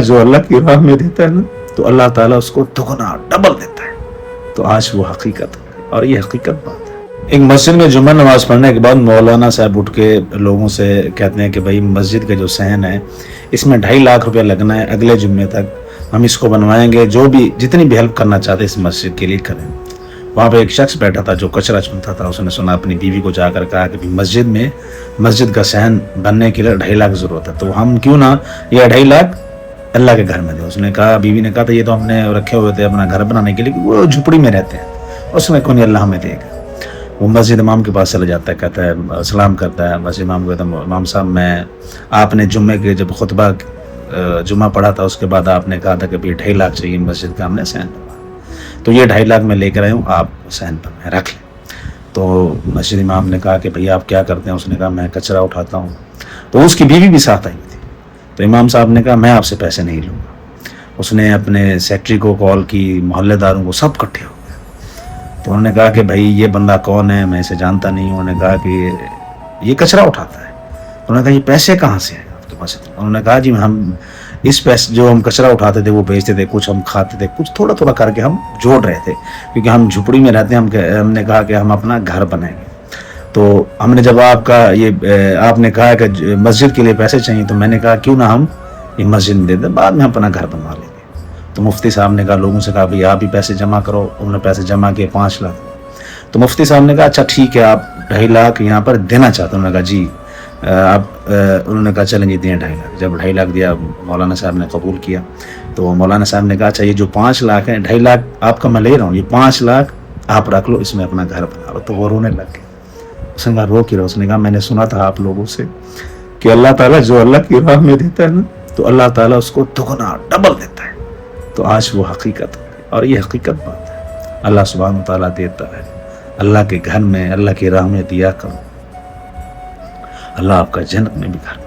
جو اللہ کی راہ میں دیتا ہے نا تو اللہ تعالیٰ اس کو دگنا ڈبل دیتا ہے. تو آج وہ حقیقت ہے اور یہ حقیقت بات ہے. ایک مسجد میں جمعہ نماز پڑھنے کے بعد مولانا صاحب اٹھ کے لوگوں سے کہتے ہیں کہ بھائی مسجد کا جو صحن ہے اس میں 2.5 لاکھ روپیہ لگنا ہے, اگلے جمعے تک ہم اس کو بنوائیں گے, جو بھی جتنی بھی ہیلپ کرنا چاہتے اس مسجد کے لیے کریں. وہاں پہ ایک شخص بیٹھا تھا جو کچرا چنتا تھا, اس نے سنا اپنی بیوی کو جا کر کہا کہ مسجد میں مسجد کا صحن بننے کے لیے 2.5 لاکھ ضرورت ہے, تو ہم کیوں نہ یہ 2.5 لاکھ اللہ کے گھر میں دے. اس نے کہا, بیوی نے کہا تھا یہ تو ہم نے رکھے ہوئے تھے اپنا گھر بنانے کے لیے, وہ جھپڑی میں رہتے ہیں. اس میں کون اللہ ہمیں دے گا. وہ مسجد امام کے پاس چلا جاتا ہے, کہتا ہے سلام کرتا ہے مسجد امام کو, کہتا ہے امام صاحب میں آپ نے جمعے کے جب خطبہ جمعہ پڑھا تھا اس کے بعد آپ نے کہا تھا کہ 2.5 لاکھ چاہیے مسجد کا, ہم نے صحن بنوایا, تو یہ 2.5 لاکھ میں لے کر آیا ہوں, آپ صحن بنوائیں رکھ لیں. تو مسجد امام نے کہا کہ بھئی آپ کیا کرتے ہیں؟ اس نے کہا میں کچرا اٹھاتا ہوں. تو اس کی بیوی بھی ساتھ آئی تھی. تو امام صاحب نے کہا میں آپ سے پیسے نہیں لوں گا. اس نے اپنے سیکٹری کو کال کی, محلے داروں کو, سب اکٹھے ہو گئے. تو انہوں نے کہا کہ بھائی یہ بندہ کون ہے, میں اسے جانتا نہیں. انہوں نے کہا کہ یہ کچرا اٹھاتا ہے. انہوں نے کہا یہ پیسے کہاں سے ہیں آپ کے پاس؟ انہوں نے کہا جی ہم اس پیسے جو ہم کچرا اٹھاتے تھے وہ بیچتے تھے, کچھ ہم کھاتے تھے, کچھ تھوڑا تھوڑا کر کے ہم جوڑ رہے تھے, کیونکہ ہم جھپڑی میں رہتے ہیں. ہم نے کہا کہ ہم اپنا گھر بنائیں گے. تو ہم نے جب آپ نے کہا کہ مسجد کے لیے پیسے چاہیے, تو میں نے کہا کیوں نہ ہم یہ مسجد دے دیں, بعد میں ہم اپنا گھر بنوا لیں گے. تو مفتی صاحب نے کہا, لوگوں سے کہا بھئی آپ بھی پیسے جمع کرو. انہوں نے پیسے جمع کیے 5 لاکھ. تو مفتی صاحب نے کہا اچھا ٹھیک ہے آپ 2.5 لاکھ یہاں پر دینا چاہتے ہیں؟ انہوں نے کہا جی آپ. انہوں نے کہا چلیں جی دیں 2.5 لاکھ. جب 2.5 لاکھ دیا مولانا صاحب نے قبول کیا. تو مولانا صاحب نے کہا اچھا یہ جو 5 لاکھ ہیں, 2.5 لاکھ آپ کا میں لے رہا ہوں, یہ 5 لاکھ آپ رکھ لو, اس میں اپنا گھر بنا لو. تو وہ رونے لگ گئے. اس نے کہا رو کیوں رہا؟ اس نے کہا میں نے سنا تھا آپ لوگوں سے کہ اللہ تعالیٰ جو اللہ کی راہ میں دیتا ہے نا تو اللہ تعالیٰ اس کو دگنا ڈبل دیتا ہے. تو آج وہ حقیقت ہے اور یہ حقیقت بات ہے. اللہ سبحانہ و تعالیٰ دیتا ہے. اللہ کے گھر میں اللہ کی راہ میں دیا کرو, اللہ آپ کا جنت میں بھی گھر